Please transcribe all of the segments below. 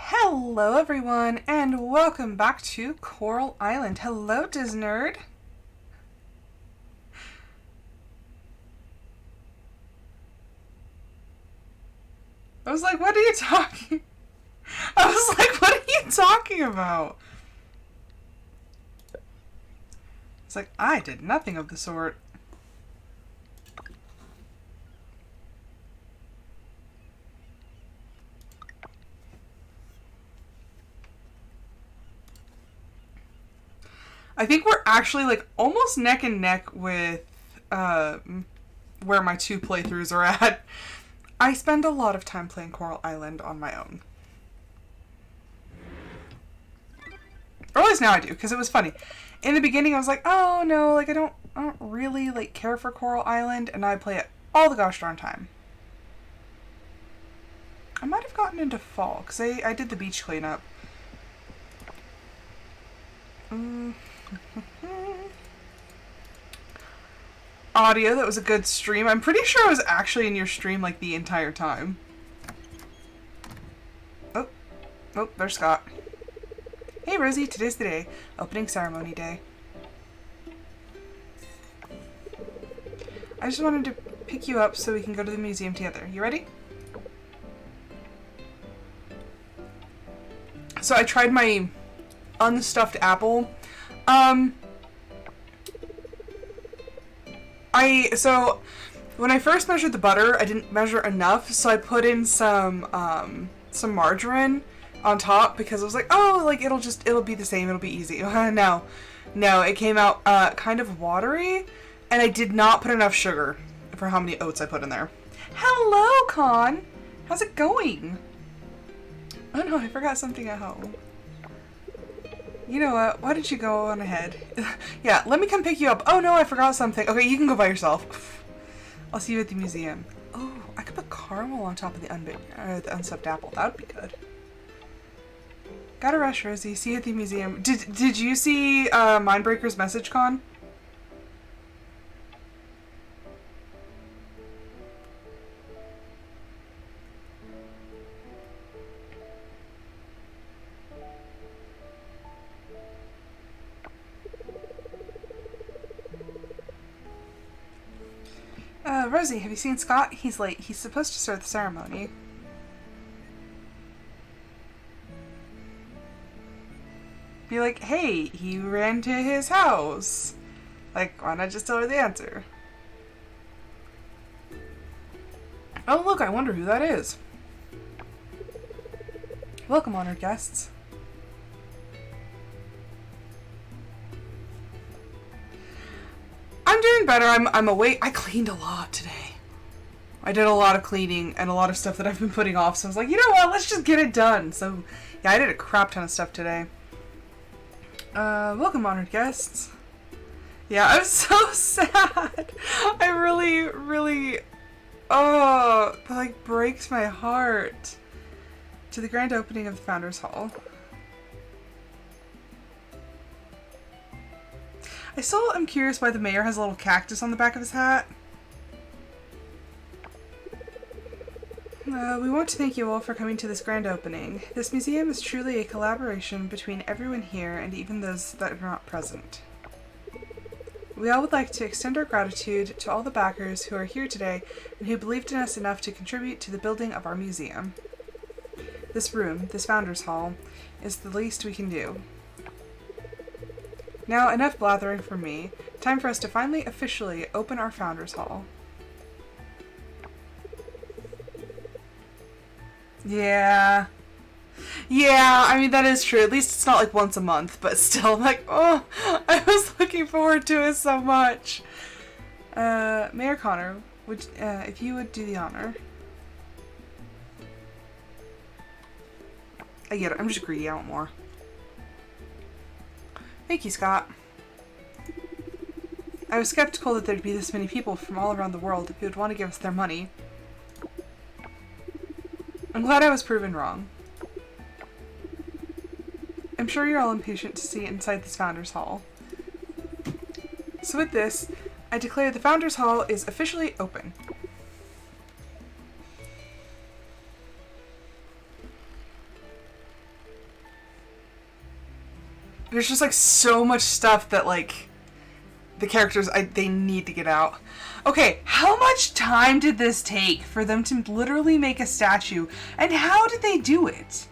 Hello everyone, and welcome back to Coral Island. Hello, Disnerd. I was like, what are you talking? I was like, what are you talking about? It's like, I did nothing of the sort. I think we're actually like almost neck and neck with where my two playthroughs are at. I spend a lot of time playing Coral Island on my own. Or at least now I do, because it was funny. In the beginning I was like, oh no, like I don't really like care for Coral Island, and now I play it all the gosh darn time. I might have gotten into fall, because I did the beach cleanup. Audio, that was a good stream. I'm pretty sure I was actually in your stream like the entire time. Oh, there's Scott. Hey Rosie, today's the day. Opening ceremony day. I just wanted to pick you up so we can go to the museum together. You ready? So I tried my unstuffed apple. So when I first measured the butter, I didn't measure enough, so I put in some margarine on top because I was like, oh, like it'll be the same, it'll be easy. No, it came out kind of watery, and I did not put enough sugar for how many oats I put in there. Hello, Con! How's it going? Oh no, I forgot something at home. You know what? Why don't you go on ahead? Yeah, let me come pick you up. Oh no, I forgot something. Okay, you can go by yourself. I'll see you at the museum. Oh, I could put caramel on top of the unstuffed apple. That would be good. Gotta rush, Rosie. See you at the museum. Did you see Mindbreaker's message, Con? Rosie, have you seen Scott? He's late. He's supposed to start the ceremony. Be like, hey, he ran to his house. Like, why not just tell her the answer? Oh, look, I wonder who that is. Welcome, honored guests. I'm doing better. I'm awake. I cleaned a lot today. I did a lot of cleaning and a lot of stuff that I've been putting off, so I was like, you know what, let's just get it done. So, yeah, I did a crap ton of stuff today. Welcome, honored guests. Yeah, I'm so sad. I really, oh, that like breaks my heart. to the grand opening of the Founders Hall. I still am curious why the mayor has a little cactus on the back of his hat. We want to thank you all for coming to this grand opening. This museum is truly a collaboration between everyone here and even those that are not present. We all would like to extend our gratitude to all the backers who are here today and who believed in us enough to contribute to the building of our museum. This room, this Founders Hall, is the least we can do. Now, enough blathering from me. Time for us to finally officially open our Founders Hall. Yeah. Yeah, I mean, that is true. At least it's not like once a month, but still, I'm like, oh, I was looking forward to it so much. Mayor Connor, would if you would do the honor. I get it. I'm just greedy. I want more. Thank you, Scott. I was skeptical that there'd be this many people from all around the world who would want to give us their money. I'm glad I was proven wrong. I'm sure you're all impatient to see inside this Founders Hall. So with this, I declare the Founders Hall is officially open. There's just like so much stuff that like the characters, they need to get out. Okay, how much time did this take for them to literally make a statue? And how did they do it?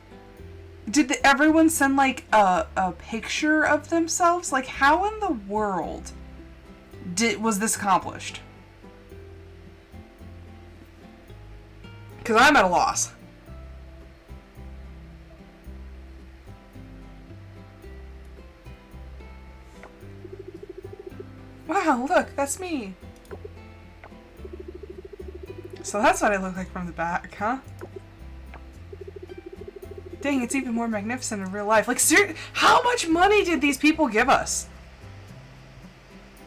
Did everyone send like a picture of themselves? Like how in the world was this accomplished? Because I'm at a loss. Wow, look, that's me. So that's what I look like from the back, huh? Dang, it's even more magnificent in real life. Like, seriously, how much money did these people give us?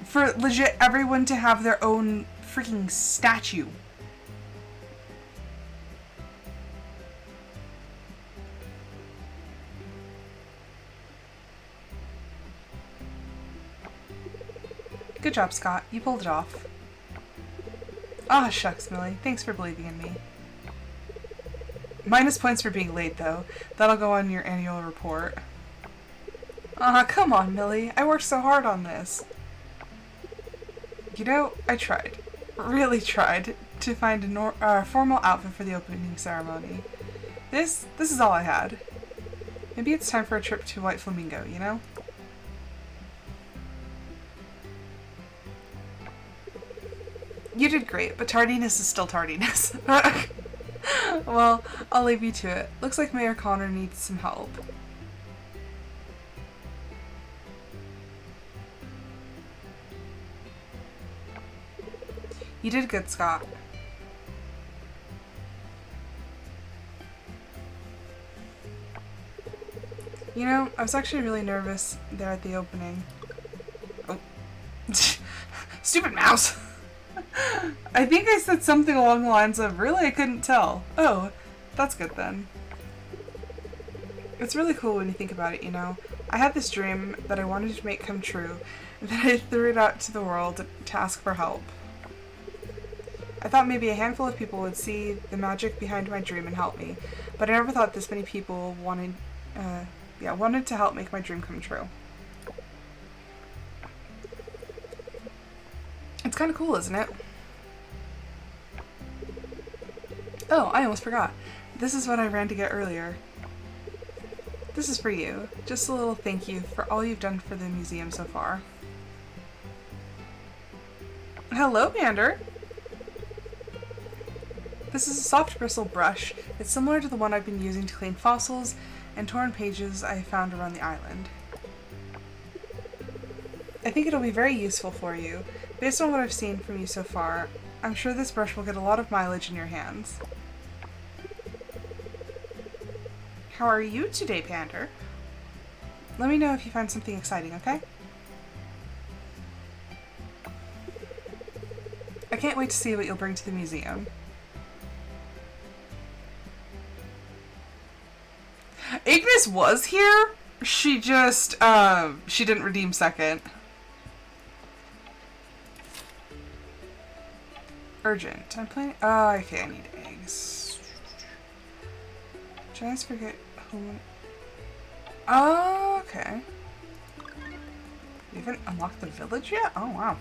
For legit everyone to have their own freaking statue. Good job, Scott. You pulled it off. Ah, shucks, Millie. Thanks for believing in me. Minus points for being late, though. That'll go on your annual report. Come on, Millie. I worked so hard on this. You know, I tried. Really tried to find a formal outfit for the opening ceremony. This is all I had. Maybe it's time for a trip to White Flamingo, you know? You did great, but tardiness is still tardiness. Well, I'll leave you to it. Looks like Mayor Connor needs some help. You did good, Scott. You know, I was actually really nervous there at the opening. Oh. Stupid mouse! I think I said something along the lines of, really, I couldn't tell. Oh, that's good then. It's really cool when you think about it, you know. I had this dream that I wanted to make come true, and then I threw it out to the world to ask for help. I thought maybe a handful of people would see the magic behind my dream and help me, but I never thought this many people wanted to help make my dream come true. It's kind of cool, isn't it? Oh, I almost forgot. This is what I ran to get earlier. This is for you. Just a little thank you for all you've done for the museum so far. Hello, Pander! This is a soft bristle brush. It's similar to the one I've been using to clean fossils and torn pages I found around the island. I think it'll be very useful for you. Based on what I've seen from you so far, I'm sure this brush will get a lot of mileage in your hands. How are you today, Pander? Let me know if you find something exciting, okay? I can't wait to see what you'll bring to the museum. Ignis was here. She just, she didn't redeem second. Urgent. I'm playing. Oh, okay, I need eggs. Did I just forget who? Oh, okay. We haven't unlocked the village yet? Oh, wow.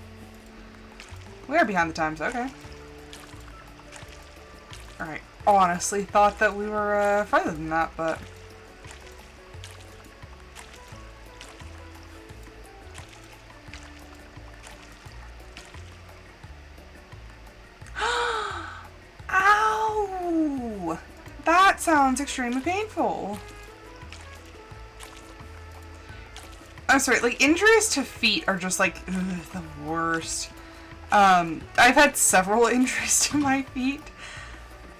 We are behind the times. Okay. Alright. Honestly, thought that we were farther than that, but. Ow! That sounds extremely painful. I'm sorry, like, injuries to feet are just, like, ugh, the worst. I've had several injuries to my feet.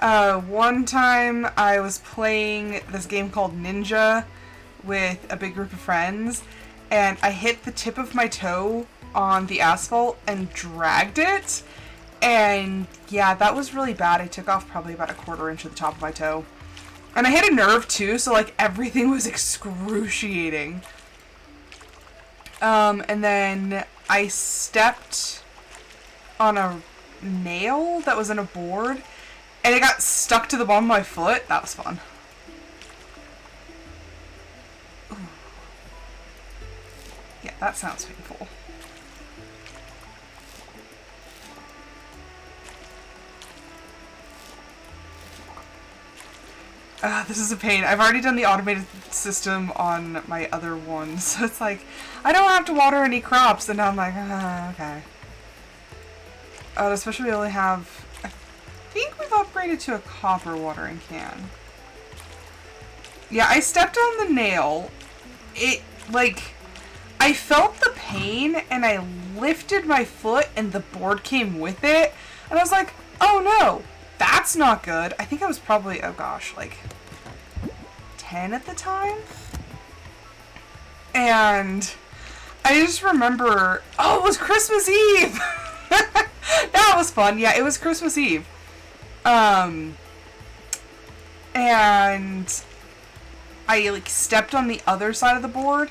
One time I was playing this game called Ninja with a big group of friends, and I hit the tip of my toe on the asphalt and dragged it. And yeah, that was really bad. I took off probably about a quarter inch of the top of my toe. And I hit a nerve too, so like everything was excruciating. And then I stepped on a nail that was in a board, and it got stuck to the bottom of my foot. That was fun. Ooh. Yeah, that sounds painful. This is a pain. I've already done the automated system on my other one, so it's like, I don't have to water any crops, and now I'm like, okay. Especially we only have, I think we've upgraded to a copper watering can. Yeah, I stepped on the nail. It, like, I felt the pain, and I lifted my foot, and the board came with it, and I was like, oh no, that's not good. I think I was probably, oh gosh, like 10 at the time. And I just remember, oh, it was Christmas Eve. That was fun. Yeah, it was Christmas Eve. And I like stepped on the other side of the board.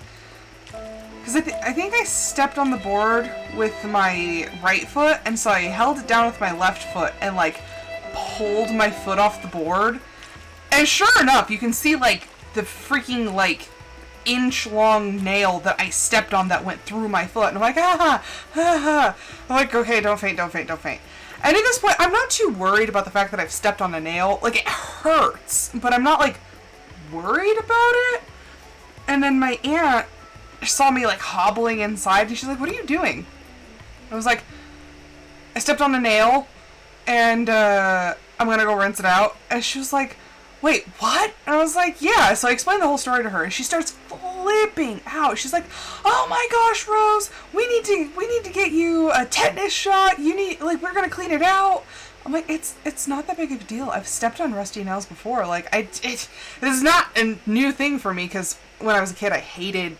Because I think I stepped on the board with my right foot, and so I held it down with my left foot and like pulled my foot off the board. And sure enough, you can see like the freaking like inch-long nail that I stepped on that went through my foot. And I'm like, I'm like, okay, don't faint, don't faint, don't faint. And at this point, I'm not too worried about the fact that I've stepped on a nail. Like, it hurts, but I'm not like worried about it. And then my aunt saw me like hobbling inside, and she's like, what are you doing? I was like, I stepped on a nail, and I'm gonna go rinse it out. And she was like, wait, what? And I was like, yeah. So I explained the whole story to her, and she starts flipping out. She's like, oh my gosh, Rose, we need to get you a tetanus shot. You need, like, we're gonna clean it out. I'm like, it's not that big of a deal. I've stepped on rusty nails before. Like, this is not a new thing for me, because when I was a kid, I hated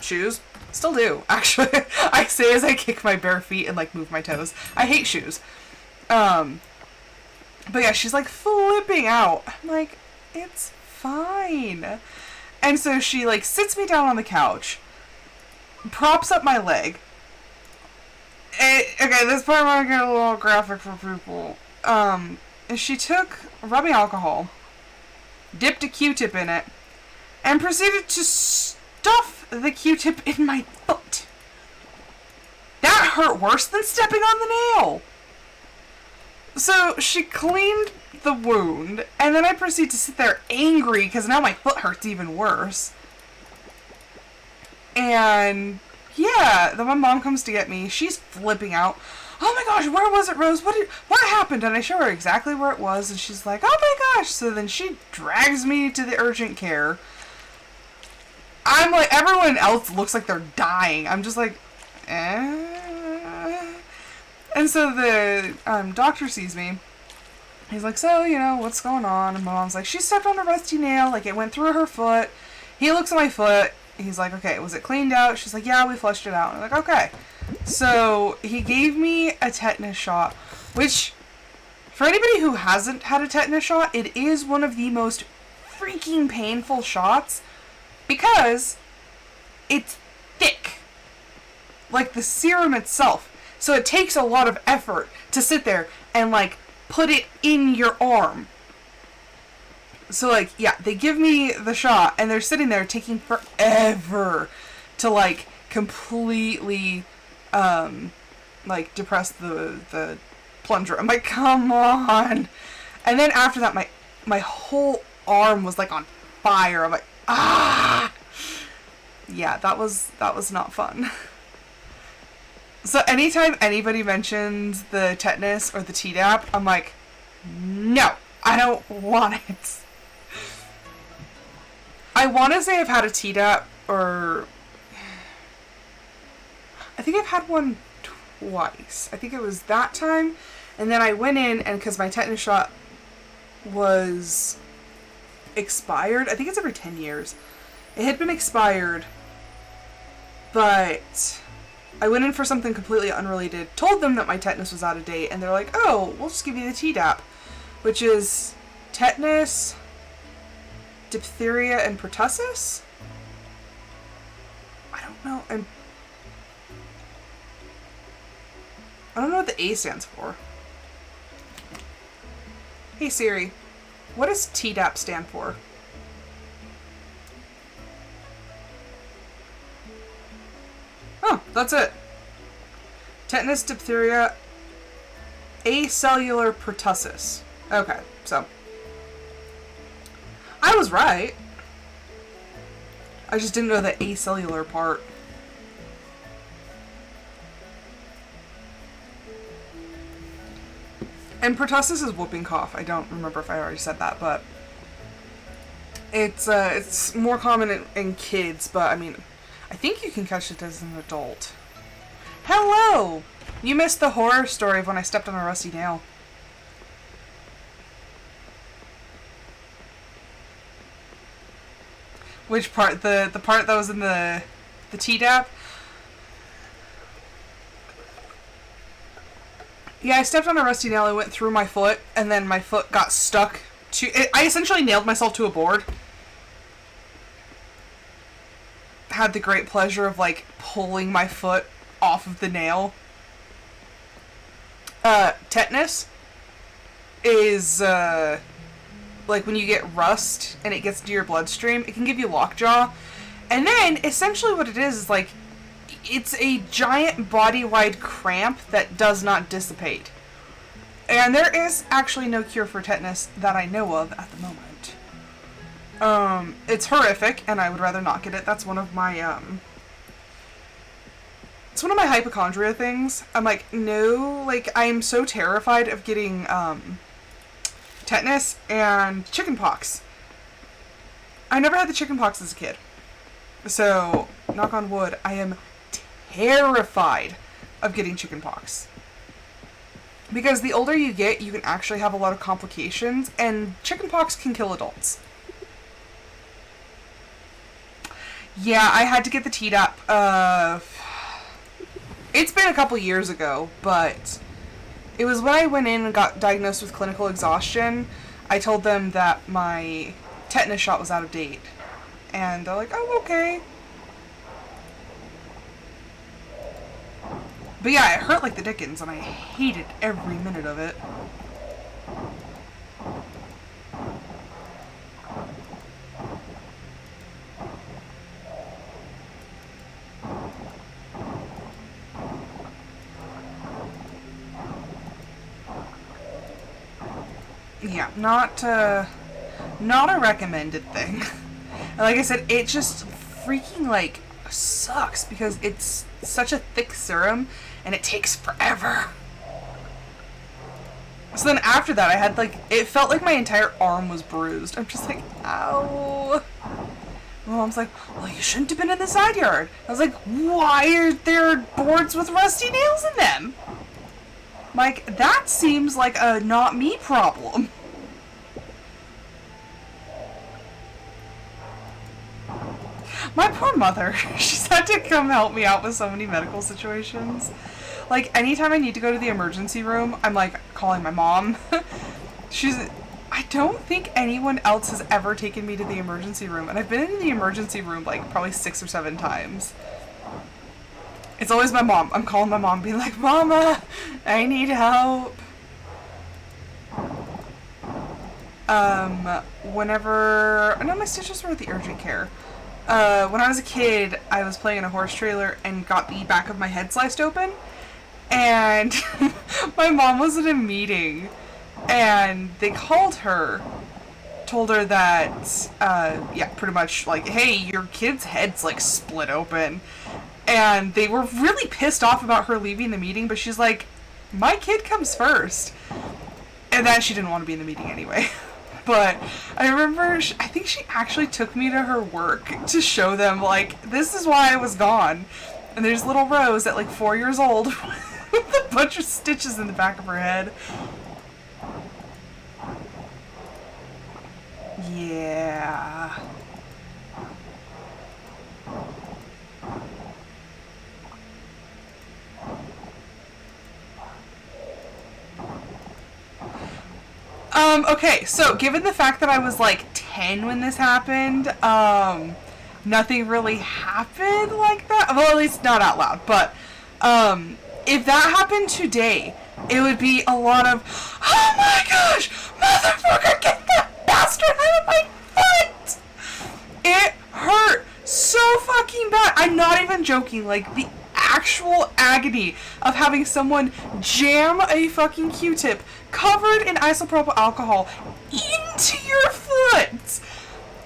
shoes. Still do, actually. I say as I kick my bare feet and like move my toes. I hate shoes. But yeah, she's like flipping out. I'm like, it's fine. And so she like sits me down on the couch, props up my leg. Okay, this part might get a little graphic for people. And she took rubbing alcohol, dipped a Q-tip in it, and proceeded to stuff the Q-tip in my foot. That hurt worse than stepping on the nail. So she cleaned the wound, and then I proceed to sit there angry because now my foot hurts even worse. And yeah, then my mom comes to get me. She's flipping out. Oh my gosh, where was it, Rose? What happened? And I show her exactly where it was, and she's like, oh my gosh. So then she drags me to the urgent care. I'm like, everyone else looks like they're dying. I'm just like, And so the doctor sees me. He's like, so, you know, what's going on? And my mom's like, she stepped on a rusty nail. Like, it went through her foot. He looks at my foot. He's like, okay, was it cleaned out? She's like, yeah, we flushed it out. And I'm like, okay. So he gave me a tetanus shot, which, for anybody who hasn't had a tetanus shot, it is one of the most freaking painful shots because it's thick. Like the serum itself. So it takes a lot of effort to sit there and like put it in your arm. So like, yeah, they give me the shot and they're sitting there taking forever to like completely like depress the plunger. I'm like, come on. And then after that my whole arm was like on fire. I'm like, ah. Yeah, that was not fun. So anytime anybody mentions the tetanus or the Tdap, I'm like, no, I don't want it. I want to say I've had a Tdap, or I think I've had one twice. I think it was that time, and then I went in, and because my tetanus shot was expired, I think it's every 10 years. It had been expired, but I went in for something completely unrelated, told them that my tetanus was out of date, and they're like, oh, we'll just give you the Tdap, which is tetanus, diphtheria, and pertussis? I don't know. I don't know what the A stands for. Hey Siri, what does Tdap stand for? Oh, that's it. Tetanus, diphtheria, acellular pertussis. Okay, so I was right. I just didn't know the acellular part. And pertussis is whooping cough. I don't remember if I already said that, but it's more common in kids, but I mean, I think you can catch it as an adult. Hello! You missed the horror story of when I stepped on a rusty nail. Which part? The part that was in the Tdap? Yeah, I stepped on a rusty nail, it went through my foot, and then my foot got stuck to... I essentially nailed myself to a board. Had the great pleasure of, like, pulling my foot off of the nail. Tetanus is, like, when you get rust and it gets into your bloodstream, it can give you lockjaw. And then, essentially what it is, like, it's a giant body-wide cramp that does not dissipate. And there is actually no cure for tetanus that I know of at the moment. It's horrific, and I would rather not get it. That's one of my, it's one of my hypochondria things. I'm like, no, like, I'm so terrified of getting, tetanus and chickenpox. I never had the chickenpox as a kid. So, knock on wood, I am terrified of getting chickenpox. Because the older you get, you can actually have a lot of complications, and chickenpox can kill adults. Yeah, I had to get the Tdap. It's been a couple years ago, but it was when I went in and got diagnosed with clinical exhaustion. I told them that my tetanus shot was out of date. And they're like, oh, okay. But yeah, it hurt like the dickens, and I hated every minute of it. Yeah, not a recommended thing. And like I said, it just freaking, like, sucks because it's such a thick serum and it takes forever. So then after that, I had, like, it felt like my entire arm was bruised. I'm just like, ow. My mom's like, well, you shouldn't have been in the side yard. I was like, why are there boards with rusty nails in them? Like, that seems like a not me problem. My poor mother, she's had to come help me out with so many medical situations. Like, anytime I need to go to the emergency room, I'm like calling my mom. I don't think anyone else has ever taken me to the emergency room, and I've been in the emergency room like probably 6 or 7 times. It's always my mom. I'm calling my mom being like, Mama, I need help. Whenever... No, my stitches were at the urgent care. When I was a kid, I was playing in a horse trailer and got the back of my head sliced open. And my mom was in a meeting, and they called her, told her that, yeah, pretty much like, hey, your kid's head's like split open. And they were really pissed off about her leaving the meeting, but she's like, my kid comes first. And then she didn't want to be in the meeting anyway. But I remember, I think she actually took me to her work to show them, like, this is why I was gone. And there's little Rose at like 4 years old with a bunch of stitches in the back of her head. Yeah. Okay, so given the fact that I was like 10 when this happened, nothing really happened like that. Well, at least not out loud, but, if that happened today, it would be a lot of, oh my gosh, motherfucker, get that bastard out of my foot! It hurt so fucking bad. I'm not even joking, like, the actual agony of having someone jam a fucking Q-tip covered in isopropyl alcohol into your foot.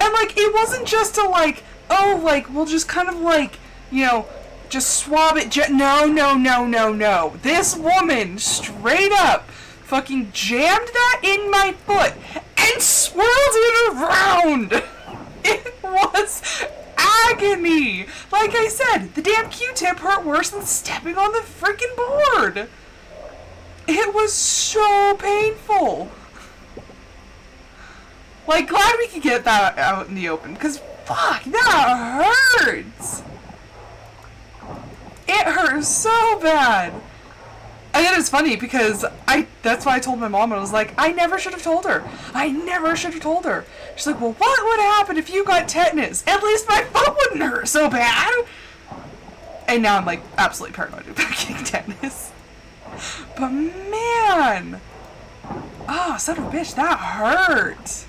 And, like, it wasn't just a, like, oh, like, we'll just kind of, like, you know, just swab it. No. This woman straight up fucking jammed that in my foot and swirled it around. It was agony. Like I said, the damn Q-tip hurt worse than stepping on the freaking board. It was so painful. Like, glad we could get that out in the open, because fuck, that hurts. It hurts so bad. And then it's funny because that's why I told my mom, and I was like, I never should have told her. She's like, well, what would happen if you got tetanus? At least my foot wouldn't hurt so bad. And now I'm like absolutely paranoid about getting tetanus. But man, oh, son of a bitch, that hurt.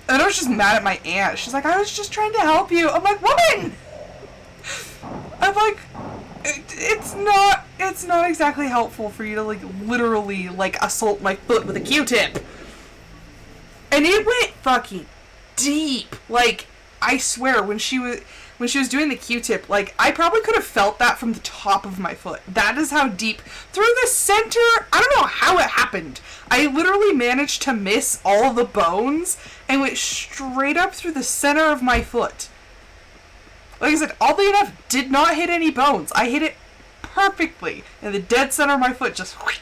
And I was just mad at my aunt. She's like, I was just trying to help you. I'm like, woman! I'm like, it's not exactly helpful for you to, like, literally, like, assault my foot with a Q-tip. And it went fucking deep. Like, I swear, when she was doing the Q-tip, like, I probably could have felt that from the top of my foot. That is how deep. Through the center, I don't know how it happened. I literally managed to miss all the bones and went straight up through the center of my foot. Like I said, oddly enough, did not hit any bones. I hit it perfectly in the dead center of my foot. Just whoosh.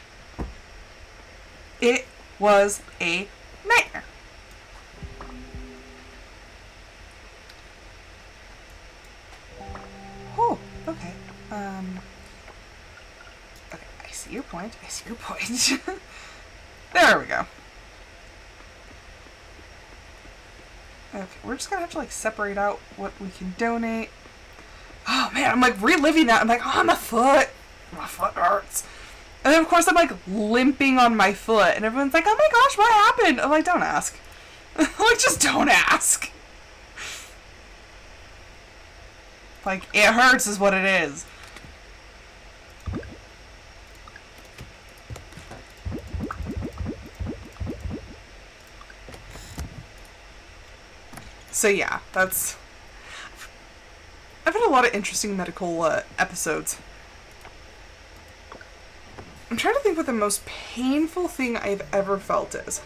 It was a nightmare. Oh, okay. Okay, I see your point. There we go. Okay, we're just gonna have to, like, separate out what we can donate. Oh, man, I'm, like, reliving that. I'm like, oh, my foot hurts. And then, of course, I'm, like, limping on my foot. And everyone's like, oh, my gosh, what happened? I'm like, don't ask. Like, just don't ask. Like, it hurts is what it is. So yeah, that's... I've had a lot of interesting medical episodes. I'm trying to think what the most painful thing I've ever felt is.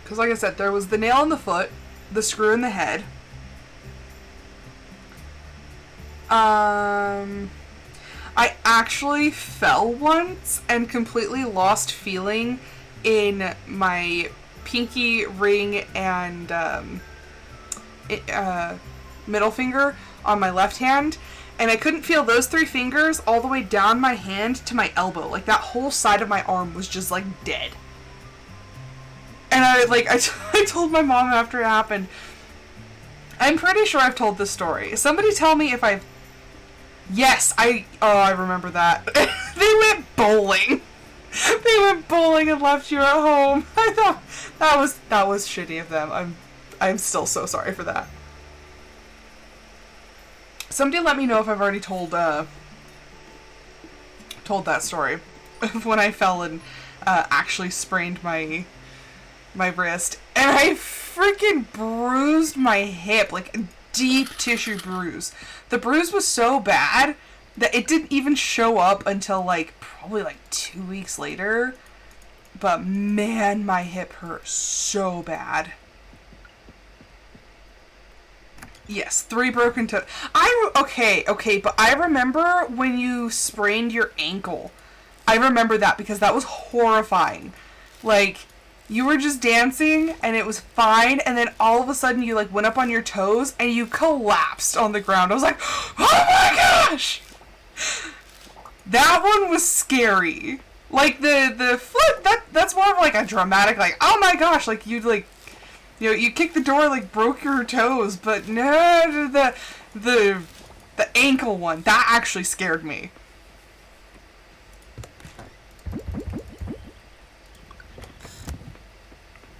Because like I said, there was the nail in the foot, the screw in the head. I actually fell once and completely lost feeling in my pinky ring and middle finger on my left hand, and I couldn't feel those 3 fingers all the way down my hand to my elbow. Like, that whole side of my arm was just, like, dead. And I told my mom after it happened. I'm pretty sure I've told this story. Somebody tell me if I've... Yes, I remember that. They went bowling. They went bowling and left you at home. I thought that was shitty of them. I'm still so sorry for that. Somebody let me know if I've already told that story of when I fell and actually sprained my wrist, and I freaking bruised my hip, like a deep tissue bruise. The bruise was so bad that it didn't even show up until like probably like 2 weeks later. But man, my hip hurt so bad. Yes, 3 broken toes. Okay, but I remember when you sprained your ankle. I remember that because that was horrifying. Like, you were just dancing and it was fine, and then all of a sudden you like went up on your toes and you collapsed on the ground. I was like, oh my gosh! That one was scary. Like the foot, that's more of like a dramatic, like, oh my gosh, like you'd like, you know, you kicked the door, like broke your toes, but no, the ankle one, that actually scared me.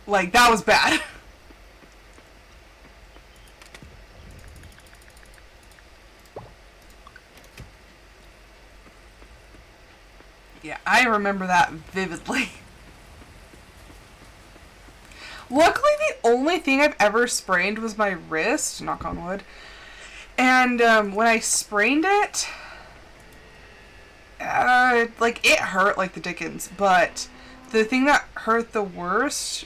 Like, that was bad. Yeah, I remember that vividly. Luckily, the only thing I've ever sprained was my wrist, knock on wood. And when I sprained it, like, it hurt like the dickens, but the thing that hurt the worst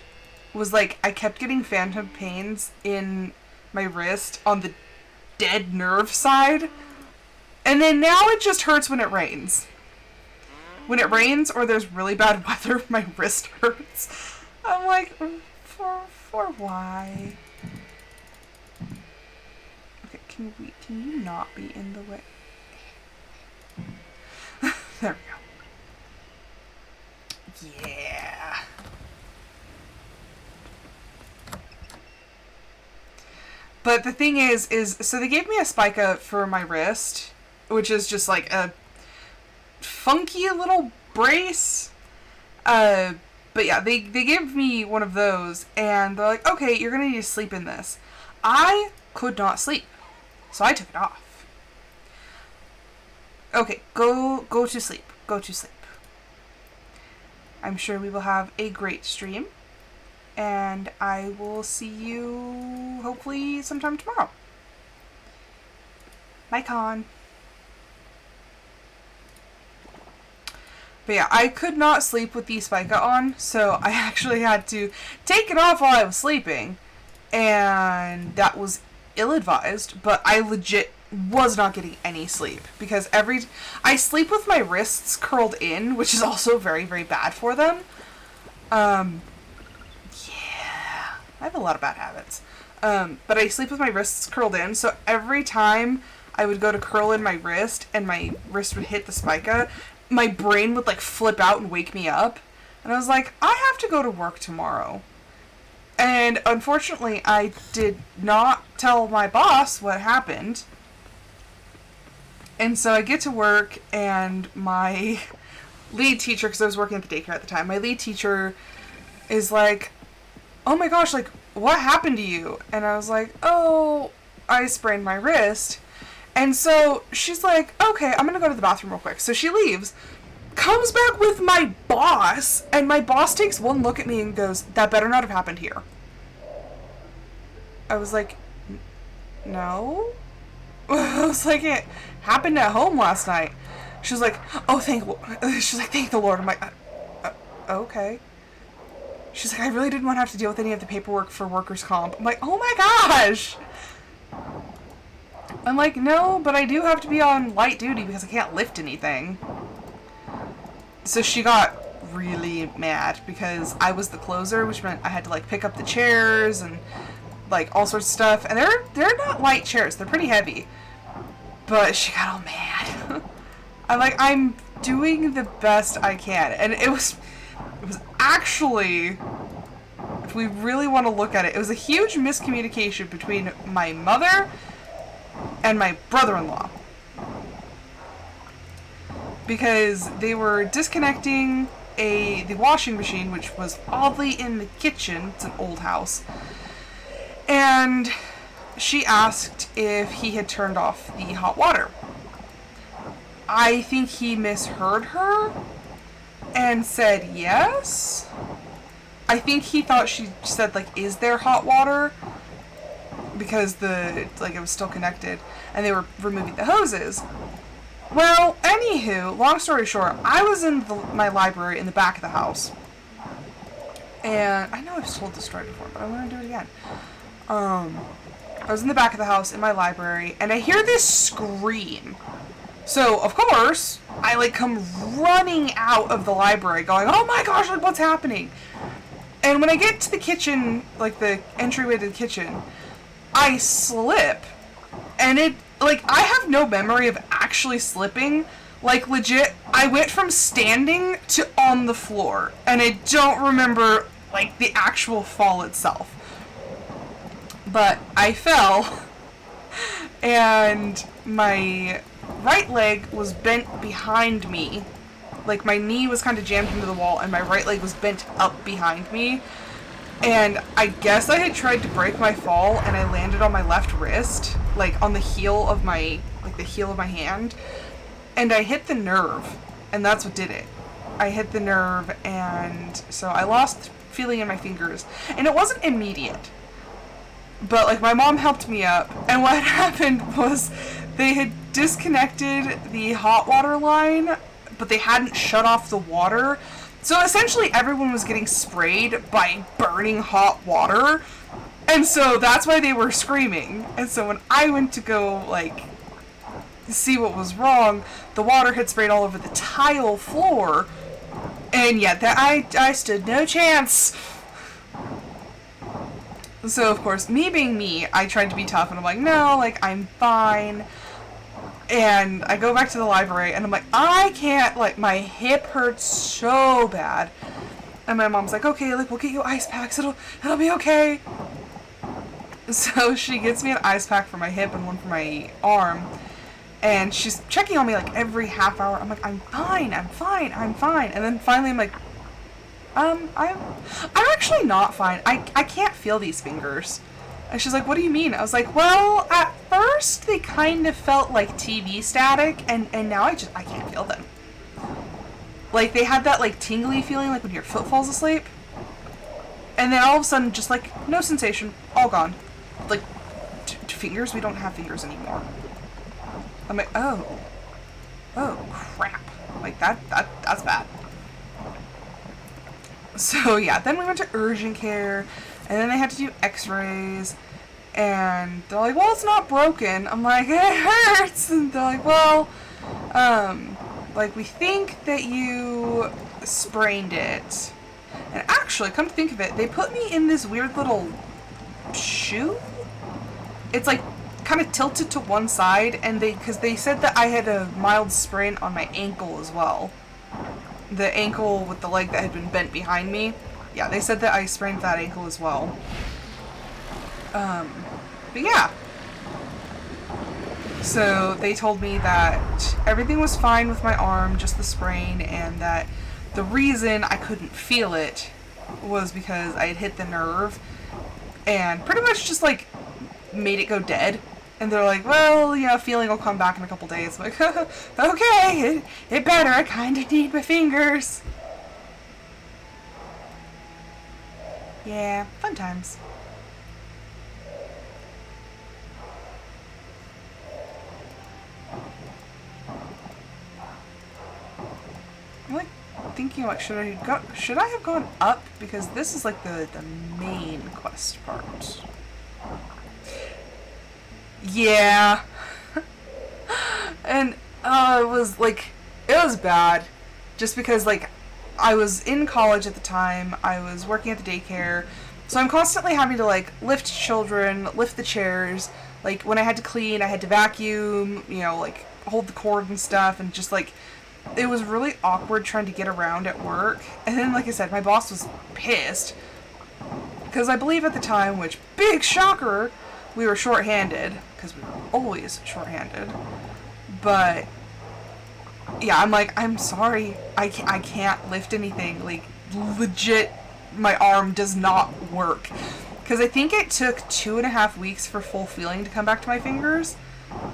was, like, I kept getting phantom pains in my wrist on the dead nerve side. And then now it just hurts when it rains. When it rains or there's really bad weather, my wrist hurts. I'm like, for why? Okay, can you not be in the way? There we go. Yeah. But the thing is so they gave me a spica for my wrist, which is just like a funky little brace. But yeah, they gave me one of those, and they're like, okay, you're gonna need to sleep in this. I could not sleep, so I took it off. Okay, go to sleep. Go to sleep. I'm sure we will have a great stream. And I will see you hopefully sometime tomorrow. Bye, Con. But yeah, I could not sleep with the spica on, so I actually had to take it off while I was sleeping. And that was ill-advised, but I legit was not getting any sleep. Because I sleep with my wrists curled in, which is also very, very bad for them. I have a lot of bad habits. But I sleep with my wrists curled in, so every time I would go to curl in my wrist and my wrist would hit the spica, my brain would like flip out and wake me up. And I was like, I have to go to work tomorrow. And unfortunately, I did not tell my boss what happened. And so I get to work, and my lead teacher, because I was working at the daycare at the time, my lead teacher is like, oh my gosh, like, what happened to you? And I was like, oh, I sprained my wrist. And so she's like, okay, I'm gonna go to the bathroom real quick. So she leaves, comes back with my boss, and my boss takes one look at me and goes, that better not have happened here. I was like, no? I was like, it happened at home last night. She was like, oh, thank the Lord. I'm like, okay. She's like, I really didn't want to have to deal with any of the paperwork for workers' comp. I'm like, oh my gosh! I'm like, no, but I do have to be on light duty because I can't lift anything. So she got really mad because I was the closer, which meant I had to like pick up the chairs and like all sorts of stuff, and they're not light chairs, they're pretty heavy. But she got all mad. I'm doing the best I can, and it was actually, if we really want to look at it, it was a huge miscommunication between my mother and my brother-in-law. Because they were disconnecting the washing machine, which was oddly in the kitchen. It's an old house. And she asked if he had turned off the hot water. I think he misheard her and said yes. I think he thought she said, like, is there hot water? Because it was still connected and they were removing the hoses. Well, anywho, long story short, I was in my library in the back of the house. And I know I've told this story before, but I want to do it again. I was in the back of the house in my library, and I hear this scream. So, of course, I, come running out of the library going, oh my gosh, what's happening? And when I get to the kitchen, the entryway to the kitchen, I slip, and I have no memory of actually slipping. Legit, I went from standing to on the floor, and I don't remember, the actual fall itself. But I fell, and my right leg was bent behind me. My knee was kind of jammed into the wall, and my right leg was bent up behind me. And I guess I had tried to break my fall, and I landed on my left wrist, on the heel of my, the heel of my hand. And I hit the nerve, and that's what did it. I hit the nerve, and so I lost feeling in my fingers. And it wasn't immediate. But, my mom helped me up, and what happened was they had disconnected the hot water line, but they hadn't shut off the water. So essentially everyone was getting sprayed by burning hot water. And so that's why they were screaming. And so when I went to go, see what was wrong, the water had sprayed all over the tile floor. And yet I stood no chance. So, of course, me being me, I tried to be tough, and I'm like, no, I'm fine. And I go back to the library, and I'm like, I can't, my hip hurts so bad. And my mom's like, okay, we'll get you ice packs, it'll be okay. So she gets me an ice pack for my hip and one for my arm, and she's checking on me, every half hour. I'm like, I'm fine. And then finally I'm like, I'm actually not fine. I can't feel these fingers. And she's like, what do you mean? I was like, well, at first they kind of felt like TV static, and now I can't feel them. They had that, tingly feeling, when your foot falls asleep. And then all of a sudden, just, no sensation, all gone. Fingers? We don't have fingers anymore. I'm like, oh, crap. That's bad. So, yeah, then we went to urgent care, and then they had to do x-rays, and they're like, well, it's not broken. I'm like, it hurts. And they're like, well, we think that you sprained it. And actually, come to think of it, they put me in this weird little shoe. It's, kind of tilted to one side, and because they said that I had a mild sprain on my ankle as well. The ankle with the leg that had been bent behind me. Yeah, they said that I sprained that ankle as well. But yeah. So they told me that everything was fine with my arm, just the sprain, and that the reason I couldn't feel it was because I had hit the nerve and pretty much just made it go dead. And they're like, well, feeling will come back in a couple days. I'm like, okay, it better. I kind of need my fingers. Yeah, fun times. I'm thinking should I have gone up, because this is the main quest part. Yeah. And it was bad, just because I was in college at the time. I was working at the daycare, So I'm constantly having to, like, lift children, lift the chairs. Like, when I had to clean, I had to vacuum, you know, like, hold the cord and stuff, and just, like, it was really awkward trying to get around at work. And then, like I said, my boss was pissed. Because I believe at the time, which, big shocker, we were shorthanded. Because we were always shorthanded. But, yeah, I'm like, I'm sorry. I can't lift anything. Like, legit, my arm does not work. Because I think it took 2.5 weeks for full feeling to come back to my fingers.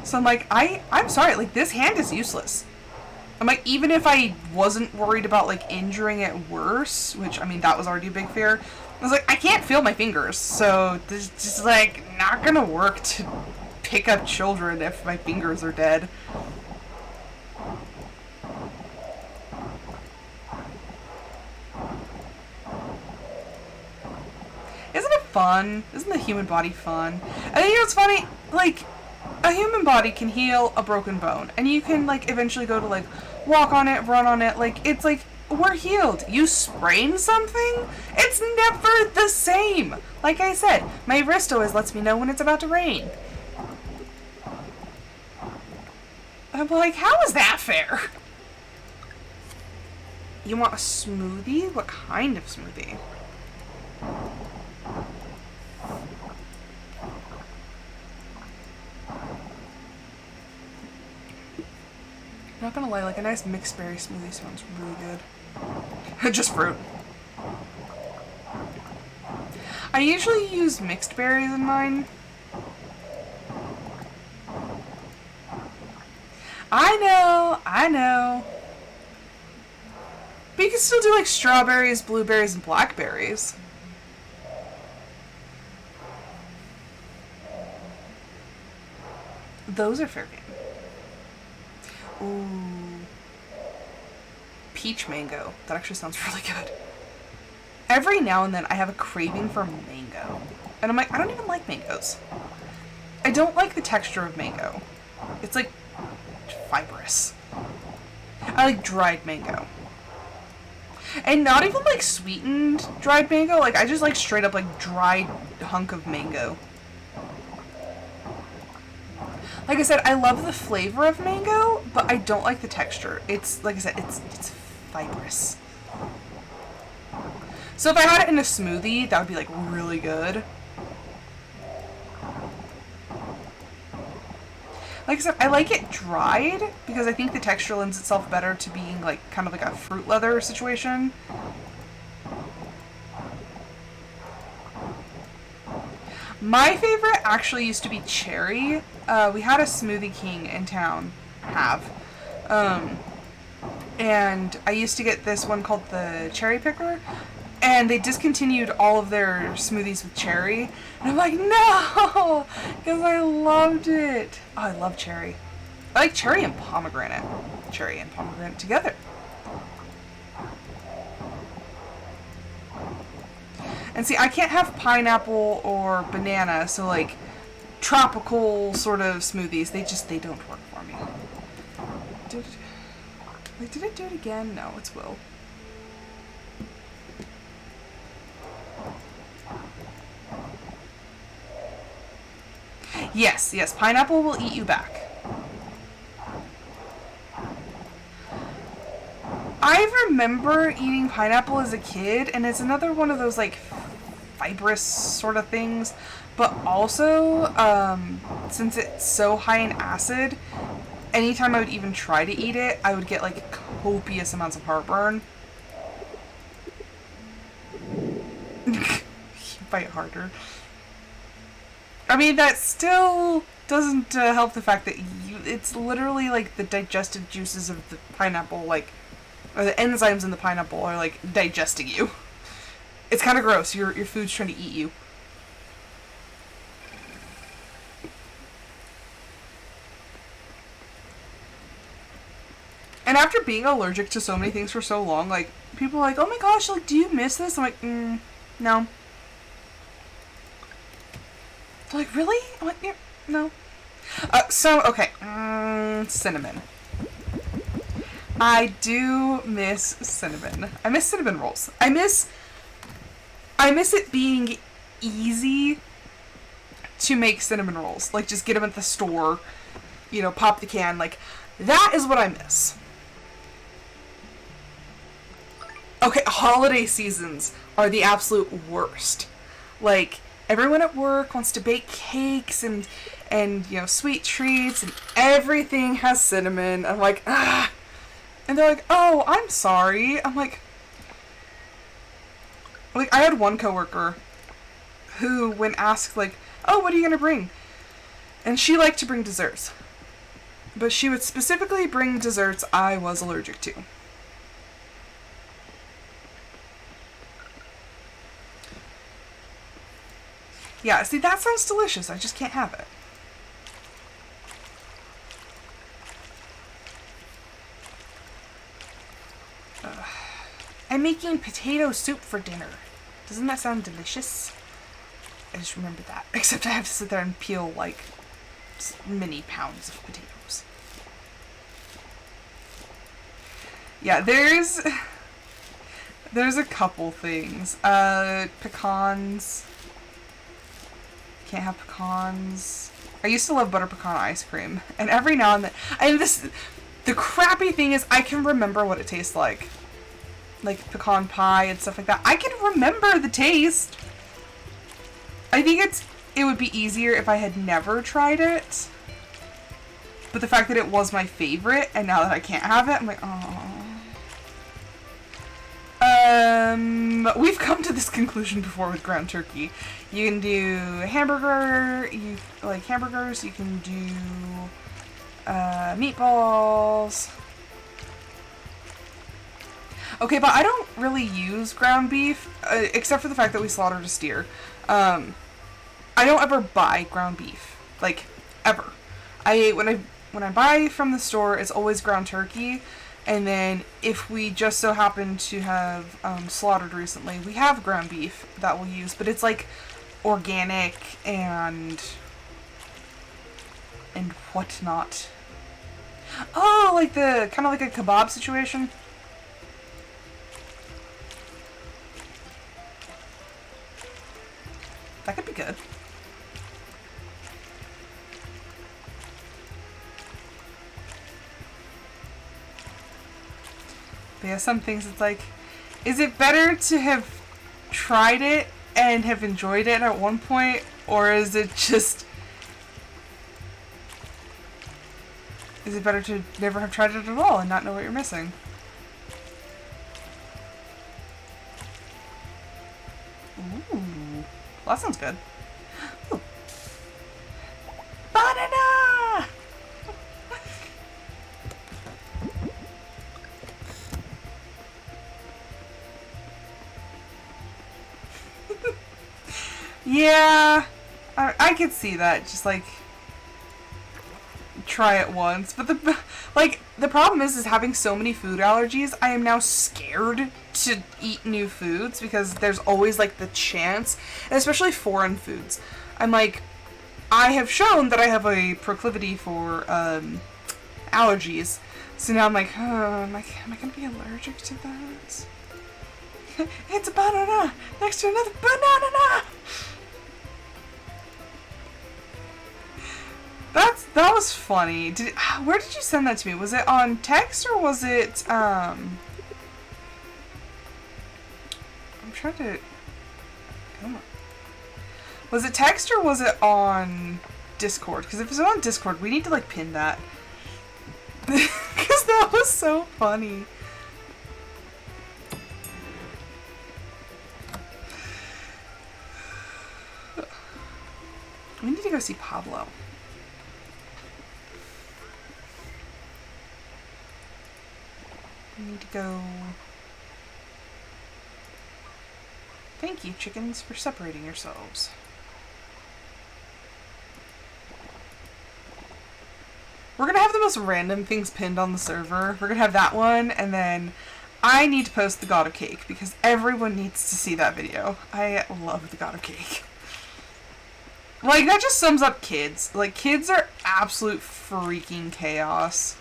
So I'm like, I'm sorry. Like, this hand is useless. I'm like, even if I wasn't worried about, like, injuring it worse, which, I mean, that was already a big fear, I was like, I can't feel my fingers, so this is just, like, not gonna work to pick up children if my fingers are dead. Isn't it fun? Isn't the human body fun? And you know what's funny? Like, a human body can heal a broken bone, and you can, like, eventually go to, like, walk on it, run on it. Like, it's like, we're healed. You sprain something? It's never the same. Like I said, my wrist always lets me know when it's about to rain. I'm like, how is that fair? You want a smoothie? What kind of smoothie? I'm not gonna lie, like, a nice mixed berry smoothie sounds really good. Just fruit. I usually use mixed berries in mine. I know. But you can still do, like, strawberries, blueberries, and blackberries. Those are fair game. Ooh. Peach mango. That actually sounds really good. Every now and then I have a craving for mango. And I'm like, I don't even like mangoes. I don't like the texture of mango. It's like fibrous. I like dried mango. And not even like sweetened dried mango. Like, I just like straight up like dried hunk of mango. Like I said, I love the flavor of mango, but I don't like the texture. It's, like I said, it's fibrous. So if I had it in a smoothie, that would be, like, really good. Like I said, I like it dried, because I think the texture lends itself better to being, like, kind of like a fruit leather situation. My favorite actually used to be cherry. We had a Smoothie King in town. And I used to get this one called the Cherry Picker. And they discontinued all of their smoothies with cherry. And I'm like, no! Because I loved it. Oh, I love cherry. I like cherry and pomegranate. Cherry and pomegranate together. And see, I can't have pineapple or banana, so like tropical sort of smoothies, they don't work for me. Did it do it again? No, it's Will. Yes, pineapple will eat you back. I remember eating pineapple as a kid, and it's another one of those, like, fibrous sort of things, but also, since it's so high in acid, anytime I would even try to eat it, I would get, like, copious amounts of heartburn. You bite harder. I mean, that still doesn't help the fact that it's literally, like, the digestive juices of the pineapple, like, or the enzymes in the pineapple are, like, digesting you. It's kind of gross. Your food's trying to eat you. And after being allergic to so many things for so long, like, people are like, oh my gosh, like, do you miss this? I'm like, no. They're like, really? I'm like, yeah, no. Okay, cinnamon. I do miss cinnamon. I miss cinnamon rolls. I miss I miss it being easy to make cinnamon rolls. Like, just get them at the store, you know, pop the can. Like, that is what I miss. Okay, holiday seasons are the absolute worst. Like, everyone at work wants to bake cakes and you know, sweet treats, and everything has cinnamon. I'm like, ah. And they're like, oh, I'm sorry. I'm like, I had one coworker who, when asked, like, oh, what are you gonna bring? And she liked to bring desserts. But she would specifically bring desserts I was allergic to. Yeah, see, that sounds delicious. I just can't have it. I'm making potato soup for dinner. Doesn't that sound delicious? I just remembered that. Except I have to sit there and peel, like, many pounds of potatoes. Yeah, there's a couple things. Pecans. Can't have pecans. I used to love butter pecan ice cream. And every now and then... the crappy thing is I can remember what it tastes like. Like pecan pie and stuff like that. I can remember the taste. I think it would be easier if I had never tried it. But the fact that it was my favorite, and now that I can't have it, I'm like, oh. We've come to this conclusion before with ground turkey. You can do hamburgers, you can do meatballs. Okay, but I don't really use ground beef, except for the fact that we slaughtered a steer. I don't ever buy ground beef, like, ever. When I buy from the store, it's always ground turkey. And then if we just so happen to have slaughtered recently, we have ground beef that we'll use, but it's like organic and whatnot. Oh, like the kind of like a kebab situation. That could be good. But yeah, some things it's like, is it better to have tried it and have enjoyed it at one point, or is it better to never have tried it at all and not know what you're missing? Ooh, well, that sounds good. Ooh. Banana! Yeah, I could see that. Just like try it once, but the problem is having so many food allergies. I am now scared to eat new foods because there's always like the chance, and especially foreign foods. I'm like, I have shown that I have a proclivity for allergies, so now I'm like, oh, am I gonna be allergic to that? It's a banana next to another banana. That was funny. Where did you send that to me? Was it on text or was it I'm trying to come on. Was it text or was it on Discord? Because if it's on Discord, we need to like pin that. Because that was so funny. We need to go see Pablo. We need to go... Thank you, chickens, for separating yourselves. We're gonna have the most random things pinned on the server. We're gonna have that one, and then I need to post the God of Cake, because everyone needs to see that video. I love the God of Cake. Like, that just sums up kids. Like, kids are absolute freaking chaos.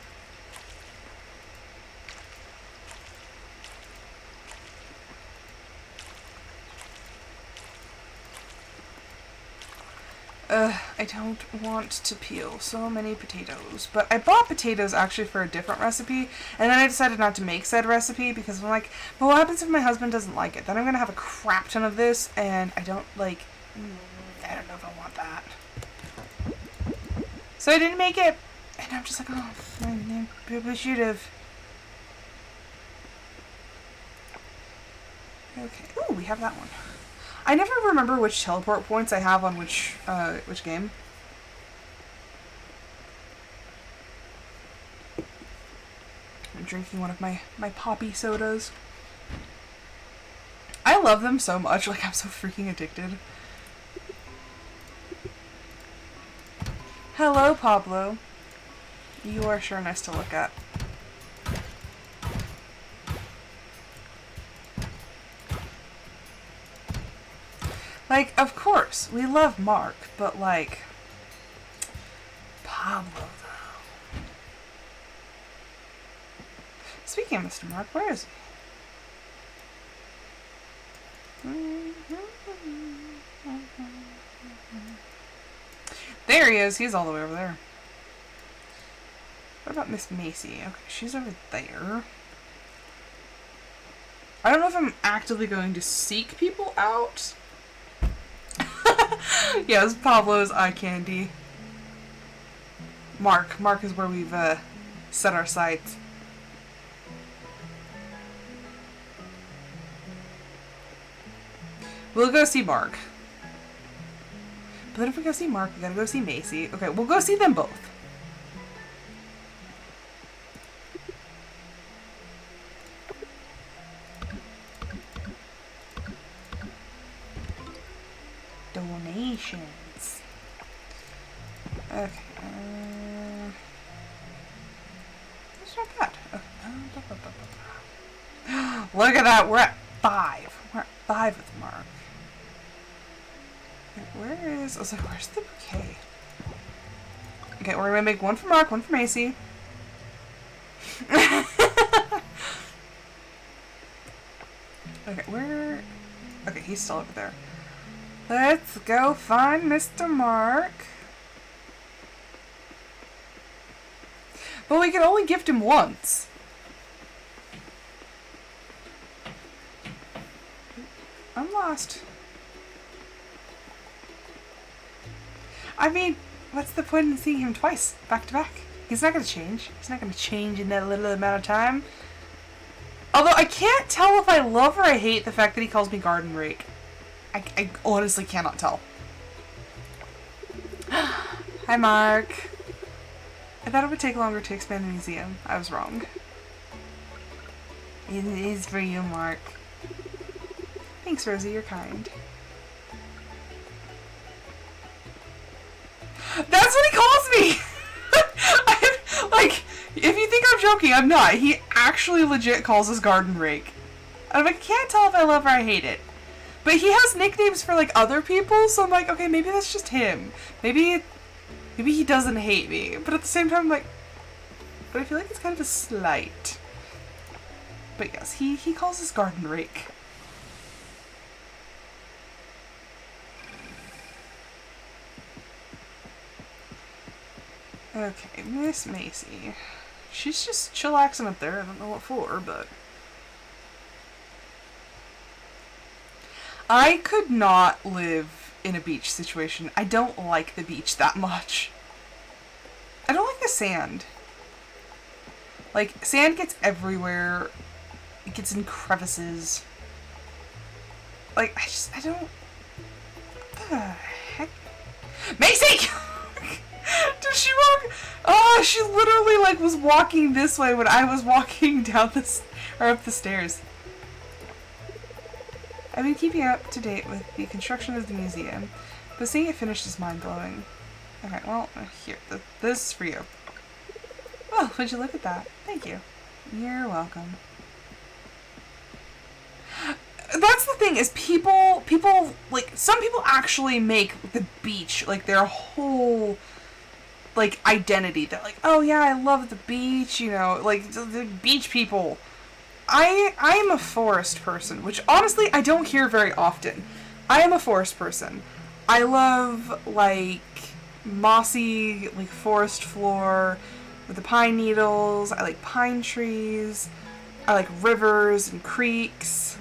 I don't want to peel so many potatoes. But I bought potatoes actually for a different recipe, and then I decided not to make said recipe because I'm like, well, what happens if my husband doesn't like it? Then I'm gonna have a crap ton of this, and I don't like, I don't know if I want that. So I didn't make it, and I'm just like, oh, I should have. Okay, ooh, we have that one. I never remember which teleport points I have on which game. I'm drinking one of my poppy sodas. I love them so much, like I'm so freaking addicted. Hello, Pablo. You are sure nice to look at. Like, of course, we love Mark, but like, Pablo, though. Speaking of Mr. Mark, where is he? There he is. He's all the way over there. What about Miss Macy? Okay, she's over there. I don't know if I'm actively going to seek people out. Yes, Pablo's eye candy. Mark is where we've set our sights. We'll go see Mark. But then if we go see Mark, we gotta go see Macy. Okay, we'll go see them both. Donations. Okay. That's not bad. Okay. Look at that. We're at 5. We're at 5 with Mark. Okay, where is... I was like, where's the bouquet? Okay, we're gonna make one for Mark, one for Macy. Okay, where... Okay, he's still over there. Let's go find Mr. Mark. But we can only gift him once. I'm lost. I mean, what's the point in seeing him twice, back to back? He's not going to change. He's not going to change in that little amount of time. Although I can't tell if I love or I hate the fact that he calls me garden rake. I honestly cannot tell. Hi, Mark. I thought it would take longer to expand the museum. I was wrong. It is for you, Mark. Thanks, Rosie. You're kind. That's what he calls me! Like, if you think I'm joking, I'm not. He actually legit calls us garden rake. I'm like, I can't tell if I love or I hate it. But he has nicknames for, like, other people, so I'm like, okay, maybe that's just him. Maybe he doesn't hate me. But at the same time, I'm like, but I feel like it's kind of a slight. But yes, he calls us garden rake. Okay, Miss Macy. She's just chillaxing up there. I don't know what for, but... I could not live in a beach situation. I don't like the beach that much. I don't like the sand. Like, sand gets everywhere. It gets in crevices. Like, I don't... What the heck? Macy! Did she walk? Oh, she literally, like, was walking this way when I was walking down up the stairs. I've been keeping up to date with the construction of the museum, but seeing it finished is mind-blowing. Okay, well, here, this is for you. Well, would you look at that? Thank you. You're welcome. That's the thing, is people, like, some people actually make the beach, like, their whole, like, identity. They're like, oh yeah, I love the beach, you know, like, the beach people. I am a forest person, which honestly I don't hear very often. I am a forest person. I love, like, mossy, like, forest floor with the pine needles. I like pine trees. I like rivers and creeks.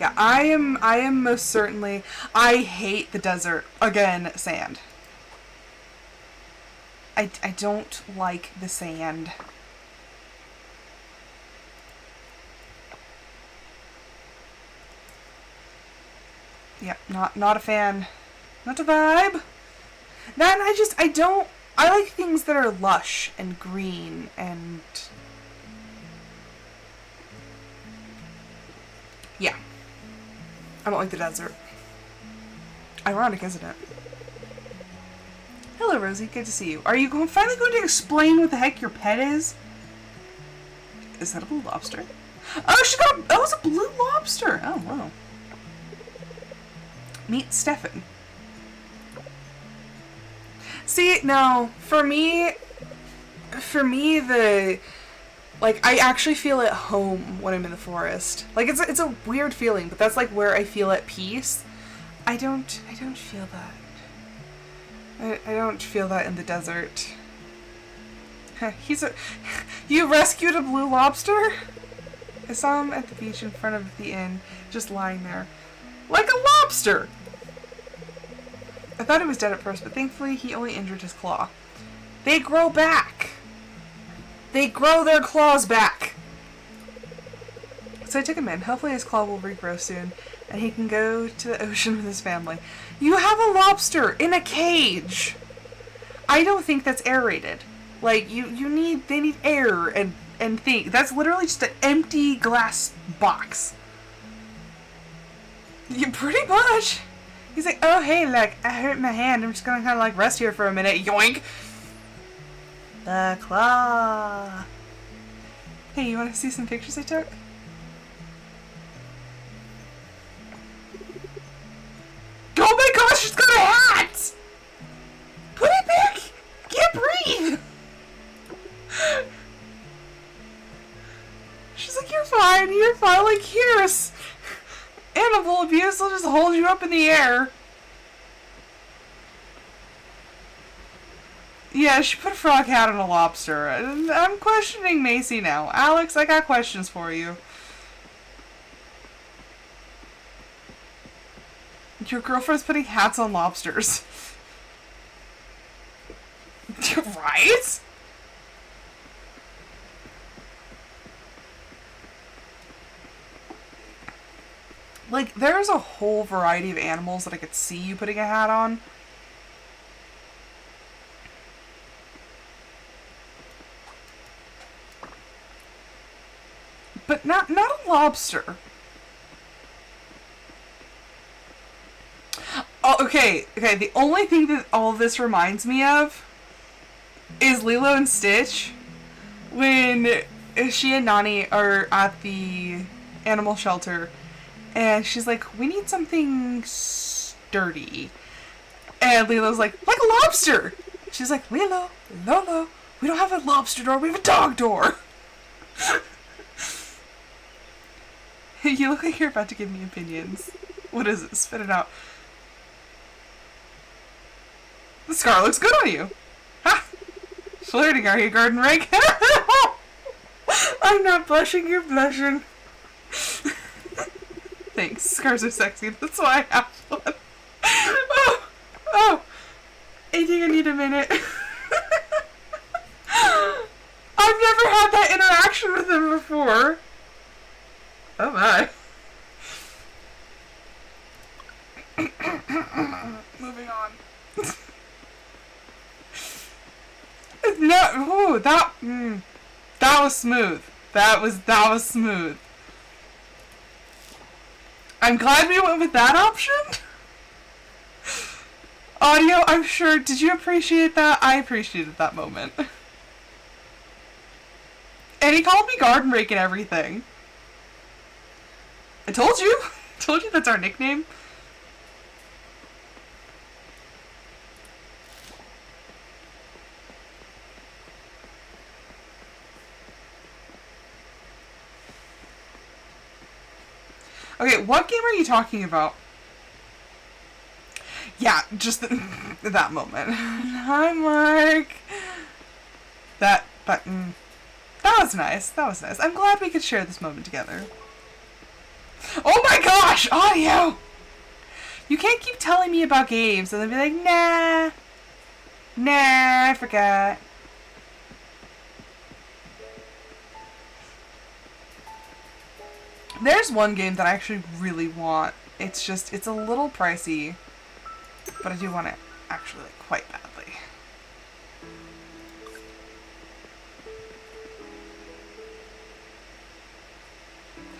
Yeah, I am most certainly, I hate the desert. Again, sand. I don't like the sand. Yeah, not a fan. Not a vibe. Then I like things that are lush and green and yeah. I don't like the desert. Ironic, isn't it? Hello, Rosie. Good to see you. Are you finally going to explain what the heck your pet is? Is that a blue lobster? Oh, that was a blue lobster. Oh, wow. Meet Stefan. See, no, for me, I actually feel at home when I'm in the forest. Like, it's a weird feeling, but that's, like, where I feel at peace. I don't feel that. I don't feel that in the desert. You rescued a blue lobster? I saw him at the beach in front of the inn, just lying there. Like a lobster! I thought he was dead at first, but thankfully he only injured his claw. They grow back! They grow their claws back! So I took him in. Hopefully his claw will regrow soon, and he can go to the ocean with his family. You have a lobster in a cage! I don't think that's aerated. Like, they need air and things. That's literally just an empty glass box. You pretty much. He's like, oh hey, like, I hurt my hand. I'm just gonna kind of like rest here for a minute. Yoink! The claw. Hey, you want to see some pictures I took? Oh my gosh, she's got a hat! Put it back! I can't breathe! She's like, you're fine. Like, here's animal abuse. I'll just hold you up in the air. Yeah, she put a frog hat on a lobster. I'm questioning Macy now. Alex, I got questions for you. Your girlfriend's putting hats on lobsters. Right? Like, there's a whole variety of animals that I could see you putting a hat on. But not a lobster. Oh, okay. The only thing that all this reminds me of is Lilo and Stitch when she and Nani are at the animal shelter, and she's like, "We need something sturdy," and Lilo's like a lobster. She's like, "Lilo, Lolo, we don't have a lobster door. We have a dog door." You look like you're about to give me opinions. What is it? Spit it out. The scar looks good on you. Ha! Flirting, are you, garden rake? I'm not blushing, you're blushing. Thanks. Scars are sexy. That's why I have one. Oh! I think I need a minute. I've never had that interaction with him before. Oh my. Moving on. No, ooh, that was smooth. That was smooth. I'm glad we went with that option. Audio, I'm sure. Did you appreciate that? I appreciated that moment. And he called me garden rake and everything. I told you. Told you that's our nickname. Okay, what game are you talking about? Yeah, just that moment. Hi, Mark. That was nice. That was nice. I'm glad we could share this moment together. Oh my gosh, audio! You can't keep telling me about games and then be like, nah, I forgot. There's one game that I actually really want. It's a little pricey, but I do want it actually like quite badly.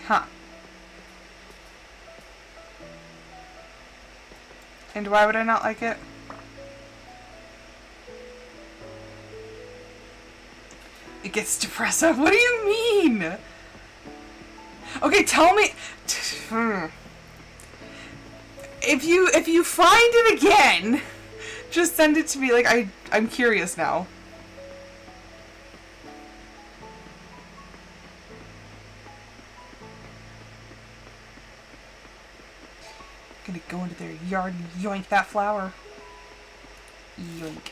Huh. And why would I not like it? It gets depressive. What do you mean? Okay, tell me. If you find it again, just send it to me. Like I'm curious now. Gonna go into their yard and yoink that flower. Yoink.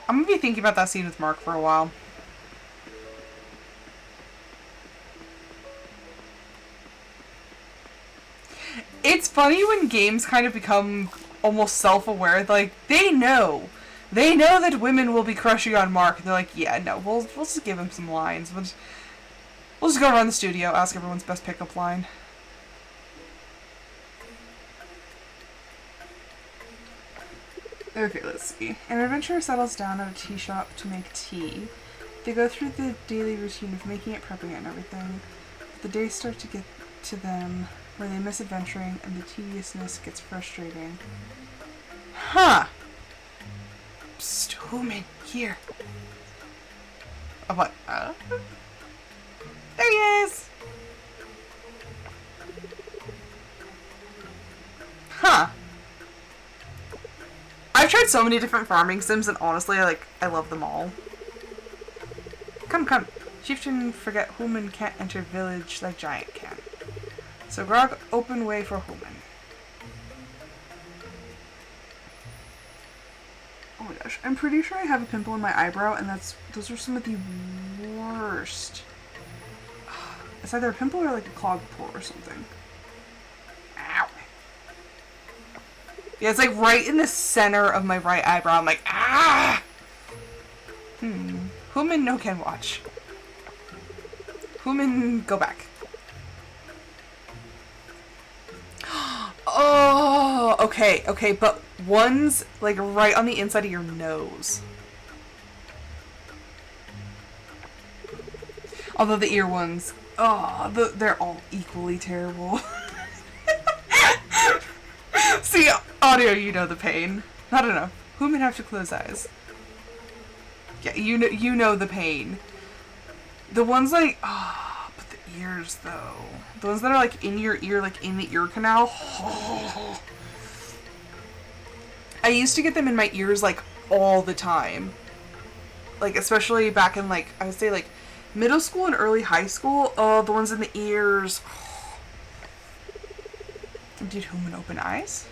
I'm gonna be thinking about that scene with Mark for a while. It's funny when games kind of become almost self-aware. Like, they know that women will be crushing on Mark. And they're like, yeah, no, we'll just give him some lines. We'll just go around the studio, ask everyone's best pickup line. Okay, let's see. An adventurer settles down at a tea shop to make tea. They go through the daily routine of making it, prepping it, and everything. But the days start to get to them where they miss adventuring and the tediousness gets frustrating. Huh. Psst, Human, here. Oh, what? There he is! Huh. I've tried so many different farming sims and honestly, I love them all. Come. Chieftain forget Human can't enter village like giant can. So Grog open way for Human. Oh my gosh, I'm pretty sure I have a pimple in my eyebrow and those are some of the worst. It's either a pimple or like a clogged pore or something. Ow. Yeah, it's like right in the center of my right eyebrow. I'm like, ah! Human no can watch. Human, go back. Oh, okay, but one's like right on the inside of your nose. Although the ear ones, they're all equally terrible. See, audio, you know the pain. Not enough. Human have to close eyes. Yeah, you know the pain. The ones like, but the ears though. The ones that are like in your ear, like in the ear canal. I used to get them in my ears like all the time. Like especially back in like, I would say like middle school and early high school. Oh, the ones in the ears. Did Human open eyes?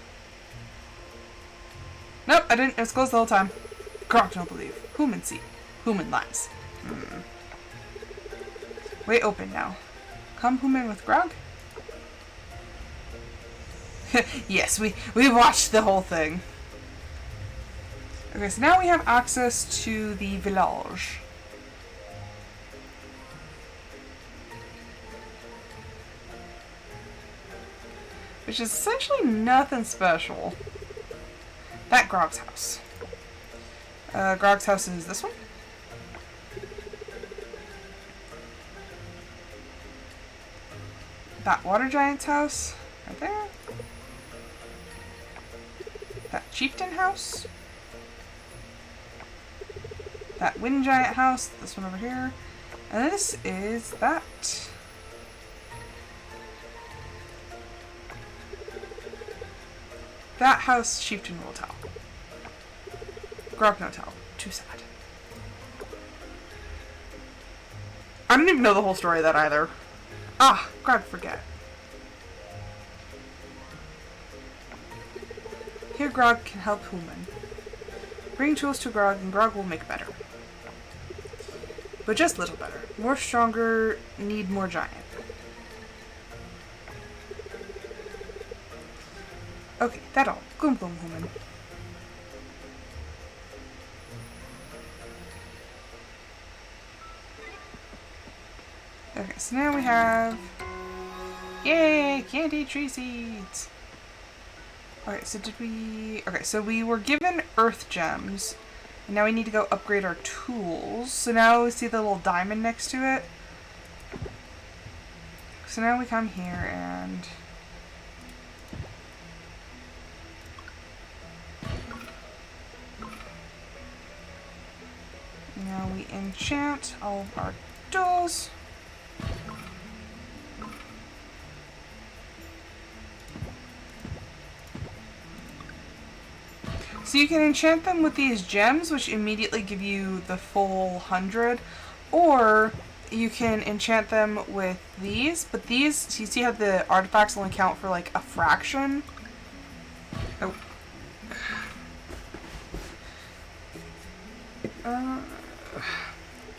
Nope, I didn't. It was closed the whole time. Grog don't believe. Human see. Human lies. Way open now. Come Human with Grog? Yes, we watched the whole thing. Okay, so now we have access to the village. Which is essentially nothing special. That Grog's house. Grog's house is this one. That water giant's house, right there. That chieftain house. That wind giant house, this one over here. And this is that. That house chieftain will tell. Grog no tell. Too sad. I didn't even know the whole story of that either. Ah, Grog forget. Here Grog can help human. Bring tools to Grog and Grog will make better. But just little better. More stronger, need more giant. Okay, that all. Gloom gloom human. Okay, so now we have... Yay! Candy tree seeds! Alright, so did we... Okay, so we were given earth gems. And now we need to go upgrade our tools. So now we see the little diamond next to it. So now we come here and... Now we enchant all of our tools. So you can enchant them with these gems, which immediately give you the full 100, or you can enchant them with these, but these, so you see how the artifacts only count for like a fraction? Oh.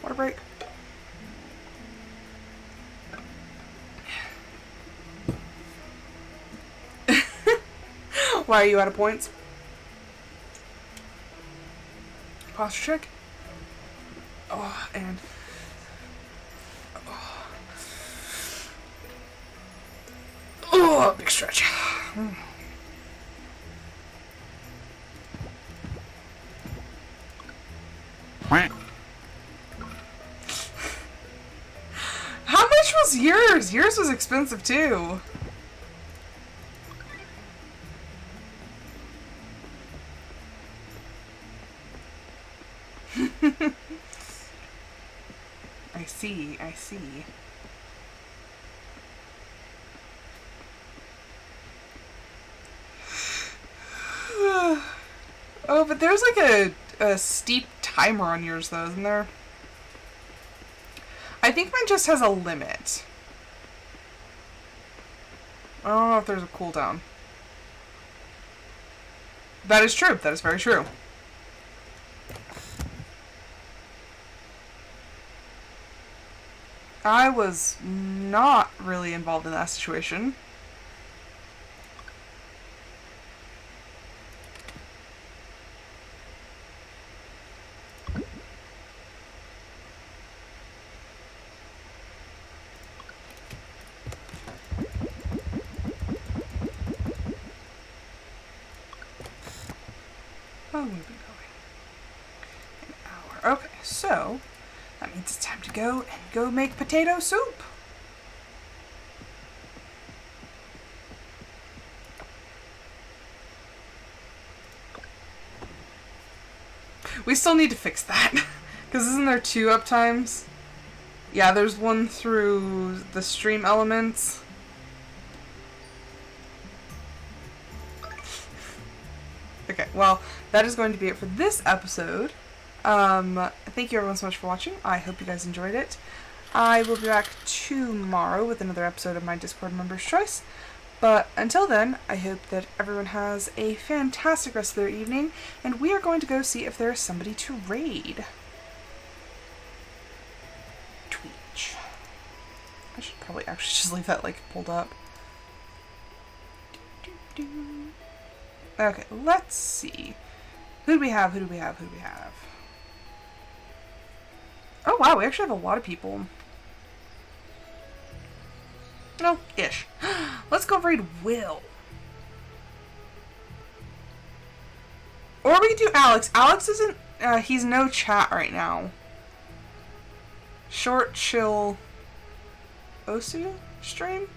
Water break. Why are you out of points? Posture check. Oh, and... Oh, big stretch. How much was yours? Yours was expensive too. I see. Oh, but there's like a steep timer on yours though, isn't there? I think mine just has a limit. I don't know if there's a cooldown. That is true. That is very true. I was not really involved in that situation. Oh, we've been going an hour. Okay, so that means it's time to go make potato soup. We still need to fix that. Because isn't there 2 uptimes? Yeah, there's one through the stream elements. Okay, well, that is going to be it for this episode. Thank you everyone so much for watching. I hope you guys enjoyed it. I will be back tomorrow with another episode of my Discord Members' Choice. But until then, I hope that everyone has a fantastic rest of their evening, and we are going to go see if there is somebody to raid. Tweech. I should probably actually just leave that like pulled up. Okay, let's see. Who do we have? Oh wow, we actually have a lot of people. No, ish. Let's go raid Will. Or we can do Alex. Alex isn't, he's no chat right now. Short, chill, Osu stream?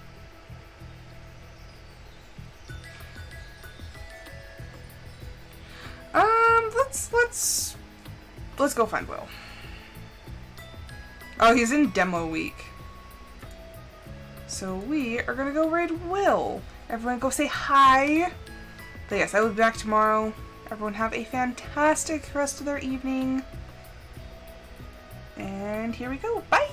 Let's go find Will. Oh, he's in demo week. So we are gonna go raid Will. Everyone go say hi. But yes, I will be back tomorrow. Everyone have a fantastic rest of their evening. And here we go. Bye!